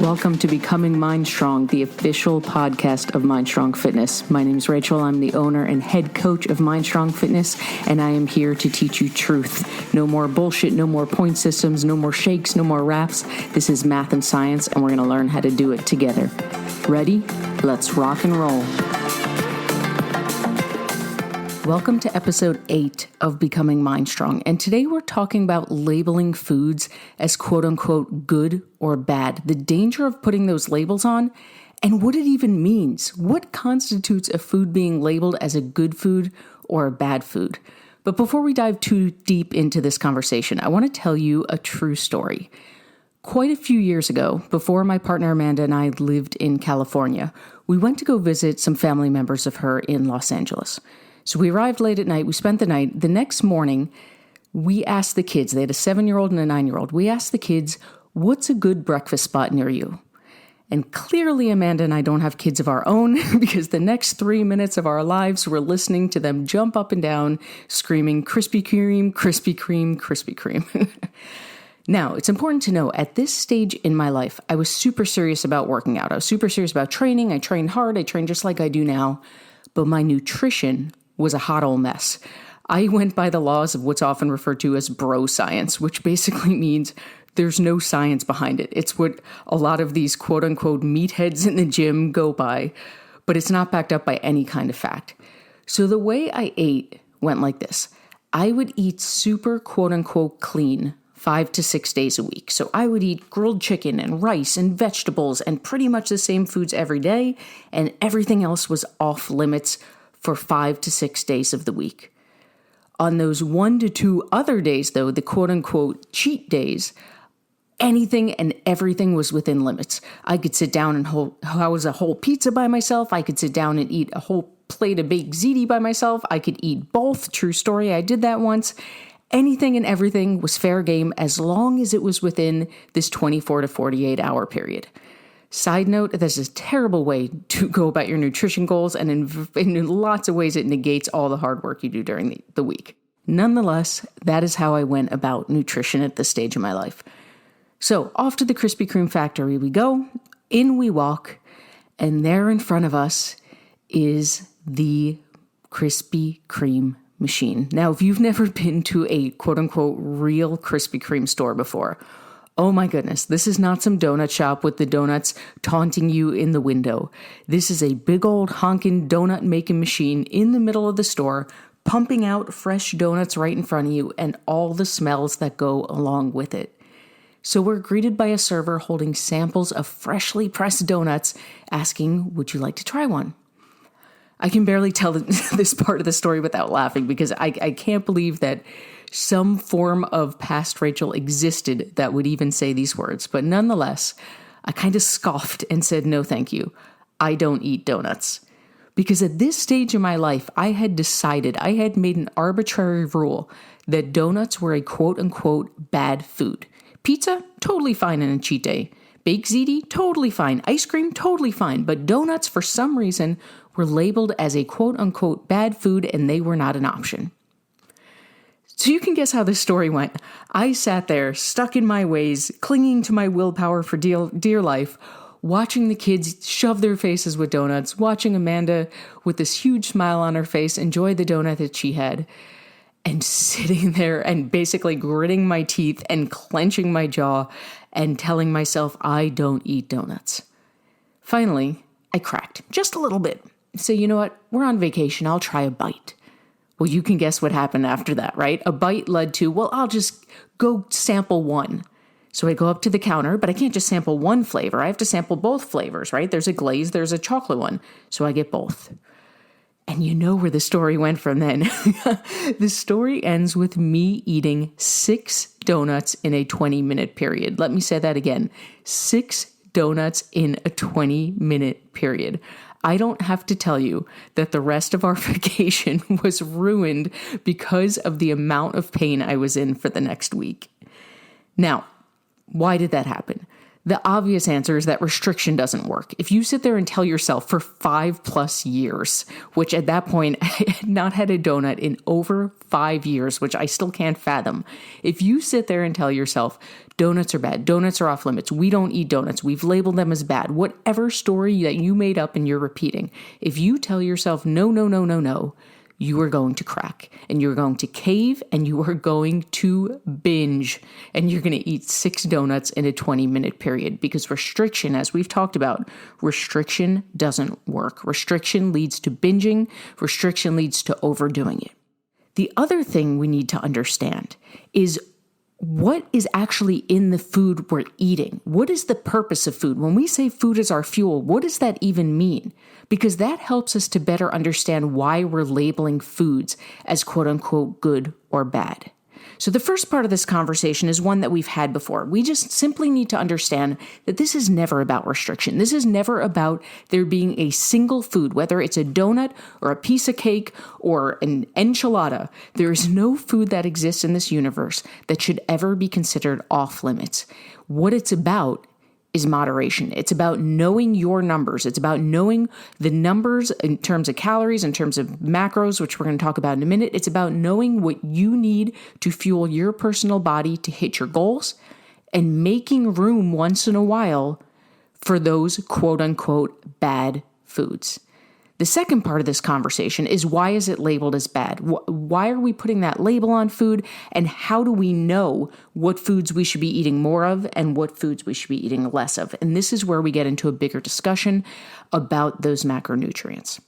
Welcome to Becoming MindStrong, the official podcast of MindStrong Fitness. My name is Rachel. I'm the owner and head coach of MindStrong Fitness, and I am here to teach you truth. No more bullshit, no more point systems, no more shakes, no more raps. This is math and science, and we're going to learn how to do it together. Ready? Let's rock and roll. Welcome to episode 8 of Becoming MindStrong, and today we're talking about labeling foods as quote-unquote good or bad, the danger of putting those labels on, and what it even means. What constitutes a food being labeled as a good food or a bad food? But before we dive too deep into this conversation, I want to tell you a true story. Quite a few years ago, before my partner Amanda and I lived in California, we went to go visit some family members of her in Los Angeles. So we arrived late at night, we spent the night. The next morning, we asked the kids, they had a 7-year-old and a 9-year-old, we asked the kids, what's a good breakfast spot near you? And clearly Amanda and I don't have kids of our own because the next 3 minutes of our lives we're listening to them jump up and down, screaming, Krispy Kreme, Krispy Kreme, Krispy Kreme. Now, it's important to know, at this stage in my life, I was super serious about working out. I was super serious about training. I trained hard. I trained just like I do now. But my nutrition was a hot old mess. I went by the laws of what's often referred to as bro science, which basically means there's no science behind it. It's what a lot of these quote unquote meatheads in the gym go by, but it's not backed up by any kind of fact. So the way I ate went like this. I would eat super quote unquote clean 5 to 6 days a week. So I would eat grilled chicken and rice and vegetables and pretty much the same foods every day, and everything else was off limits for 5 to 6 days of the week. On those 1 to 2 other days, though, the quote-unquote cheat days, anything and everything was within limits. I could sit down and house a whole pizza by myself. I could sit down and eat a whole plate of baked ziti by myself. I could eat both. True story, I did that once. Anything and everything was fair game as long as it was within this 24 to 48 hour period. Side note, that's a terrible way to go about your nutrition goals, and in lots of ways it negates all the hard work you do during the week. Nonetheless, that is how I went about nutrition at this stage of my life. So off to the Krispy Kreme factory we go, in we walk, and there in front of us is the Krispy Kreme machine. Now, if you've never been to a quote-unquote real Krispy Kreme store before, oh my goodness, this is not some donut shop with the donuts taunting you in the window. This is a big old honking donut making machine in the middle of the store, pumping out fresh donuts right in front of you and all the smells that go along with it. So we're greeted by a server holding samples of freshly pressed donuts, asking, would you like to try one? I can barely tell this part of the story without laughing because I can't believe that some form of past Rachel existed that would even say these words. But nonetheless, I kind of scoffed and said, no, thank you. I don't eat donuts. Because at this stage in my life, I had decided, I had made an arbitrary rule that donuts were a quote unquote bad food. Pizza, totally fine on a cheat day. Baked ziti, totally fine. Ice cream, totally fine. But donuts, for some reason, were labeled as a quote unquote bad food, and they were not an option. So you can guess how this story went. I sat there, stuck in my ways, clinging to my willpower for dear life, watching the kids shove their faces with donuts, watching Amanda with this huge smile on her face enjoy the donut that she had, and sitting there and basically gritting my teeth and clenching my jaw and telling myself I don't eat donuts. Finally, I cracked just a little bit. So you know what? We're on vacation. I'll try a bite. Well, you can guess what happened after that, right? A bite led to, well, I'll just go sample one. So I go up to the counter, but I can't just sample one flavor. I have to sample both flavors, right? There's a glazed, there's a chocolate one. So I get both. And you know where the story went from then. The story ends with me eating 6 donuts in a 20-minute period. Let me say that again. 6 donuts in a 20-minute period. I don't have to tell you that the rest of our vacation was ruined because of the amount of pain I was in for the next week. Now, why did that happen? The obvious answer is that restriction doesn't work. If you sit there and tell yourself for 5+ years, which at that point I had not had a donut in over 5 years, which I still can't fathom. If you sit there and tell yourself donuts are bad, donuts are off limits, we don't eat donuts, we've labeled them as bad, whatever story that you made up and you're repeating, if you tell yourself no, you are going to crack and you're going to cave and you are going to binge and you're going to eat 6 donuts in a 20-minute period, because restriction, as we've talked about, restriction doesn't work. Restriction leads to binging. Restriction leads to overdoing it. The other thing we need to understand is what is actually in the food we're eating. What is the purpose of food? When we say food is our fuel, what does that even mean? Because that helps us to better understand why we're labeling foods as quote unquote good or bad. So the first part of this conversation is one that we've had before. We just simply need to understand that this is never about restriction. This is never about there being a single food, whether it's a donut or a piece of cake or an enchilada. There is no food that exists in this universe that should ever be considered off limits. What it's about is moderation. It's about knowing your numbers. It's about knowing the numbers in terms of calories, in terms of macros, which we're going to talk about in a minute. It's about knowing what you need to fuel your personal body to hit your goals and making room once in a while for those quote unquote bad foods. The second part of this conversation is, why is it labeled as bad? Why are we putting that label on food? And how do we know what foods we should be eating more of and what foods we should be eating less of? And this is where we get into a bigger discussion about those macronutrients.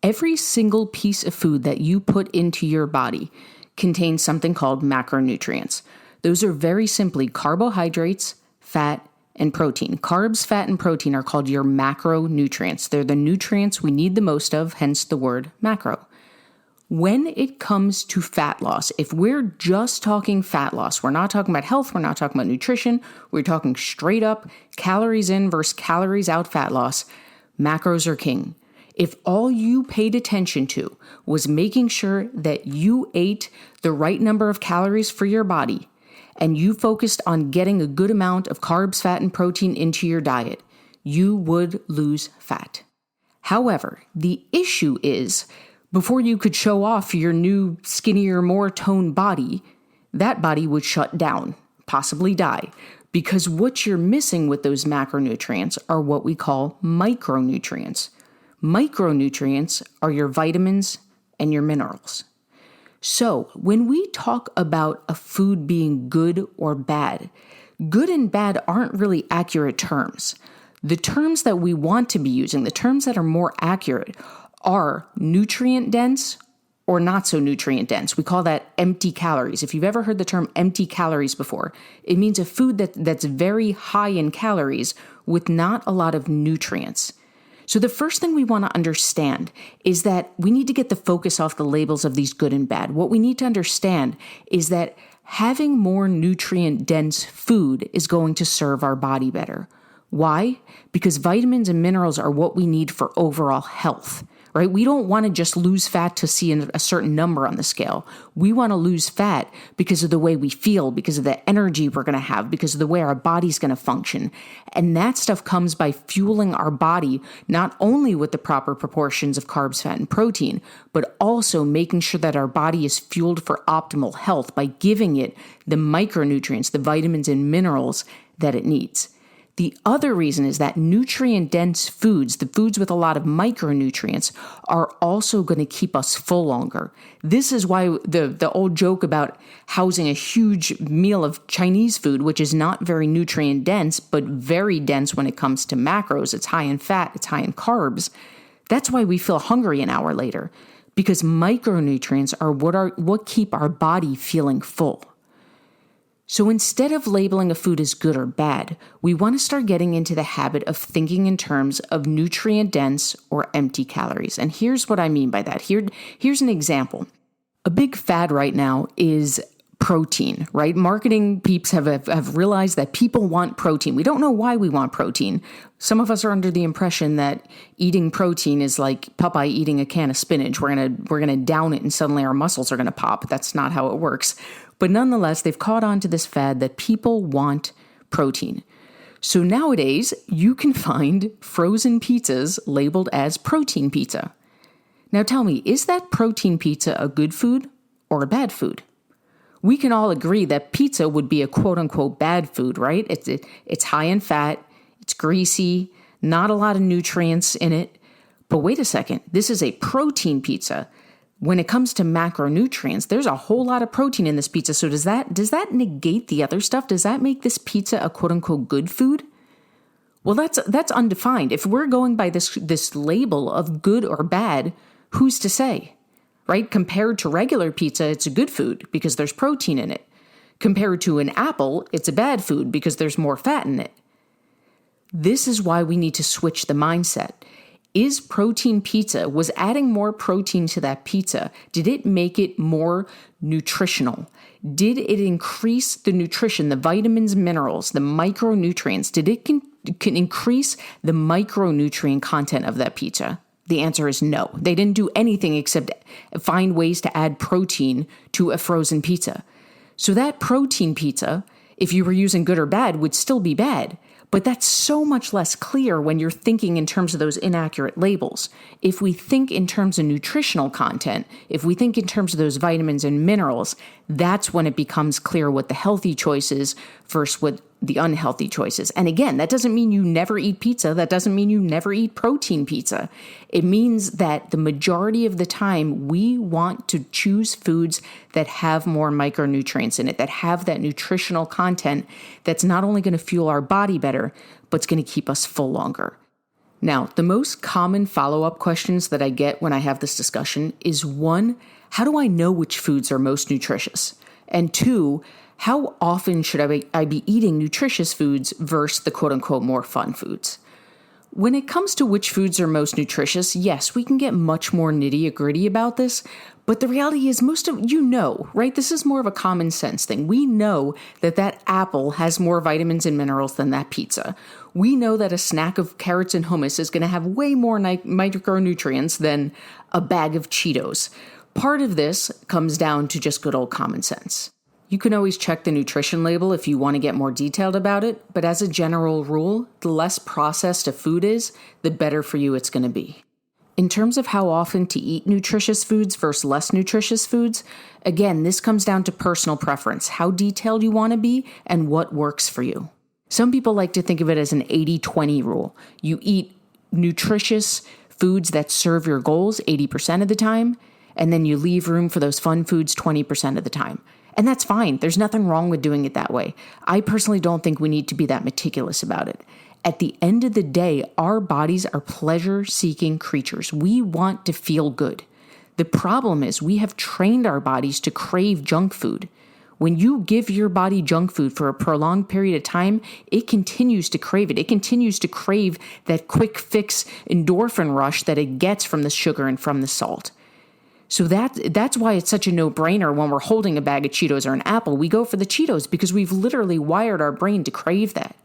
Every single piece of food that you put into your body contains something called macronutrients. Those are very simply carbohydrates, fat, and protein. Carbs, fat, and protein are called your macronutrients. They're the nutrients we need the most of, hence the word macro. When it comes to fat loss, if we're just talking fat loss, we're not talking about health, we're not talking about nutrition, we're talking straight up calories in versus calories out fat loss, macros are king. If all you paid attention to was making sure that you ate the right number of calories for your body, and you focused on getting a good amount of carbs, fat, and protein into your diet, you would lose fat. However, the issue is, before you could show off your new, skinnier, more toned body, that body would shut down, possibly die, because what you're missing with those macronutrients are what we call micronutrients. Micronutrients are your vitamins and your minerals. So when we talk about a food being good or bad, good and bad aren't really accurate terms. The terms that we want to be using, the terms that are more accurate, are nutrient dense or not so nutrient dense. We call that empty calories. If you've ever heard the term empty calories before, it means a food that's very high in calories with not a lot of nutrients. So the first thing we want to understand is that we need to get the focus off the labels of these good and bad. What we need to understand is that having more nutrient-dense food is going to serve our body better. Why? Because vitamins and minerals are what we need for overall health, right? We don't want to just lose fat to see a certain number on the scale. We want to lose fat because of the way we feel, because of the energy we're going to have, because of the way our body's going to function. And that stuff comes by fueling our body, not only with the proper proportions of carbs, fat, and protein, but also making sure that our body is fueled for optimal health by giving it the micronutrients, the vitamins and minerals that it needs. The other reason is that nutrient-dense foods, the foods with a lot of micronutrients, are also going to keep us full longer. This is why the old joke about housing a huge meal of Chinese food, which is not very nutrient-dense, but very dense when it comes to macros. It's high in fat, it's high in carbs. That's why we feel hungry an hour later, because micronutrients are what keep our body feeling full. So instead of labeling a food as good or bad, we want to start getting into the habit of thinking in terms of nutrient-dense or empty calories. And here's what I mean by that. Here's an example. A big fad right now is protein, right? Marketing peeps have realized that people want protein. We don't know why we want protein. Some of us are under the impression that eating protein is like Popeye eating a can of spinach. We're gonna down it and suddenly our muscles are gonna pop. That's not how it works. But nonetheless, they've caught on to this fad that people want protein. So nowadays, you can find frozen pizzas labeled as protein pizza. Now tell me, is that protein pizza a good food or a bad food? We can all agree that pizza would be a quote-unquote bad food, right? It's high in fat, it's greasy, not a lot of nutrients in it. But wait a second, this is a protein pizza. When it comes to macronutrients, there's a whole lot of protein in this pizza. So does that negate the other stuff? Does that make this pizza a quote-unquote good food? Well, that's undefined. If we're going by this label of good or bad, who's to say? Right? Compared to regular pizza, it's a good food because there's protein in it. Compared to an apple, it's a bad food because there's more fat in it. This is why we need to switch the mindset. Is protein pizza, was adding more protein to that pizza, did it make it more nutritional? Did it increase the nutrition, the vitamins, minerals, the micronutrients? Did it can increase the micronutrient content of that pizza? The answer is no. They didn't do anything except find ways to add protein to a frozen pizza. So that protein pizza, if you were using good or bad, would still be bad. But that's so much less clear when you're thinking in terms of those inaccurate labels. If we think in terms of nutritional content, if we think in terms of those vitamins and minerals, that's when it becomes clear what the healthy choice is versus what the unhealthy choices. And again, that doesn't mean you never eat pizza. That doesn't mean you never eat protein pizza. It means that the majority of the time we want to choose foods that have more micronutrients in it, that have that nutritional content that's not only going to fuel our body better, but it's going to keep us full longer. Now, the most common follow-up questions that I get when I have this discussion is 1, how do I know which foods are most nutritious? And 2, how often should I be eating nutritious foods versus the quote-unquote more fun foods? When it comes to which foods are most nutritious, yes, we can get much more nitty-gritty about this, but the reality is most of you know, right? This is more of a common sense thing. We know that apple has more vitamins and minerals than that pizza. We know that a snack of carrots and hummus is going to have way more micronutrients than a bag of Cheetos. Part of this comes down to just good old common sense. You can always check the nutrition label if you want to get more detailed about it, but as a general rule, the less processed a food is, the better for you it's going to be. In terms of how often to eat nutritious foods versus less nutritious foods, again, this comes down to personal preference, how detailed you want to be, and what works for you. Some people like to think of it as an 80-20 rule. You eat nutritious foods that serve your goals 80% of the time, and then you leave room for those fun foods 20% of the time. And that's fine. There's nothing wrong with doing it that way. I personally don't think we need to be that meticulous about it. At the end of the day, our bodies are pleasure-seeking creatures. We want to feel good. The problem is we have trained our bodies to crave junk food. When you give your body junk food for a prolonged period of time, it continues to crave it. It continues to crave that quick fix endorphin rush that it gets from the sugar and from the salt. So that's why it's such a no-brainer when we're holding a bag of Cheetos or an apple. We go for the Cheetos because we've literally wired our brain to crave that.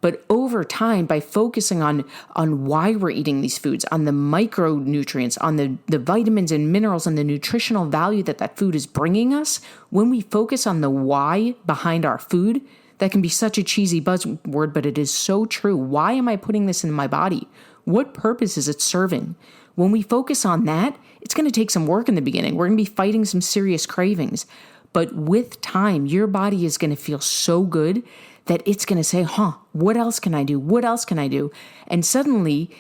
But over time, by focusing on why we're eating these foods, on the micronutrients, on the vitamins and minerals and the nutritional value that food is bringing us, when we focus on the why behind our food, that can be such a cheesy buzzword, but it is so true. Why am I putting this in my body? What purpose is it serving? When we focus on that, it's going to take some work in the beginning. We're going to be fighting some serious cravings. But with time, your body is going to feel so good that it's going to say, what else can I do? What else can I do? And suddenly,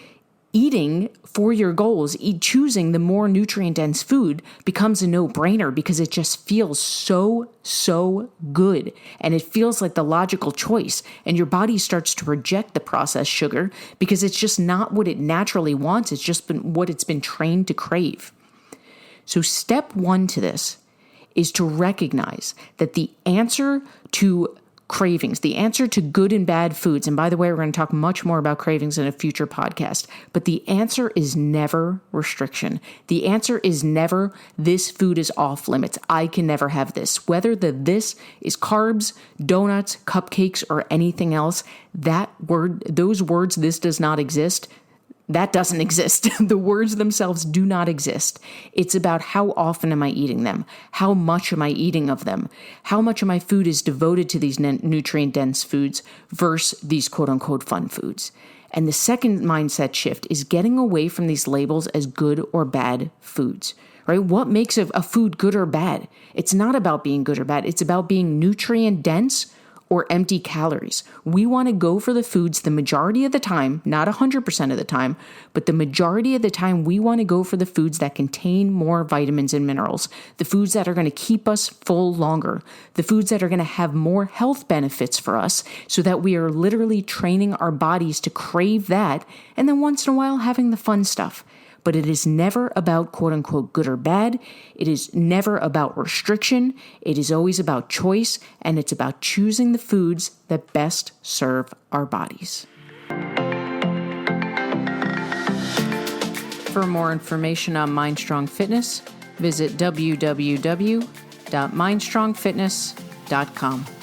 eating for your goals, choosing the more nutrient-dense food becomes a no-brainer because it just feels so good. And it feels like the logical choice. And your body starts to reject the processed sugar because it's just not what it naturally wants. It's just what it's been trained to crave. So step 1 to this is to recognize that the answer to cravings, the answer to good and bad foods, and by the way, we're going to talk much more about cravings in a future podcast, but the answer is never restriction. The answer is never, this food is off limits. I can never have this. Whether this is carbs, donuts, cupcakes, or anything else, those words, this does not exist, That doesn't exist. The words themselves do not exist. It's about how often am I eating them? How much am I eating of them? How much of my food is devoted to these nutrient-dense foods versus these quote-unquote fun foods? And the second mindset shift is getting away from these labels as good or bad foods, right? What makes a food good or bad? It's not about being good or bad. It's about being nutrient-dense or empty calories. We want to go for the foods the majority of the time, not 100% of the time, but the majority of the time we want to go for the foods that contain more vitamins and minerals, the foods that are going to keep us full longer, the foods that are going to have more health benefits for us so that we are literally training our bodies to crave that and then once in a while having the fun stuff. But it is never about quote unquote good or bad. It is never about restriction. It is always about choice, and it's about choosing the foods that best serve our bodies. For more information on MindStrong Fitness, visit www.mindstrongfitness.com.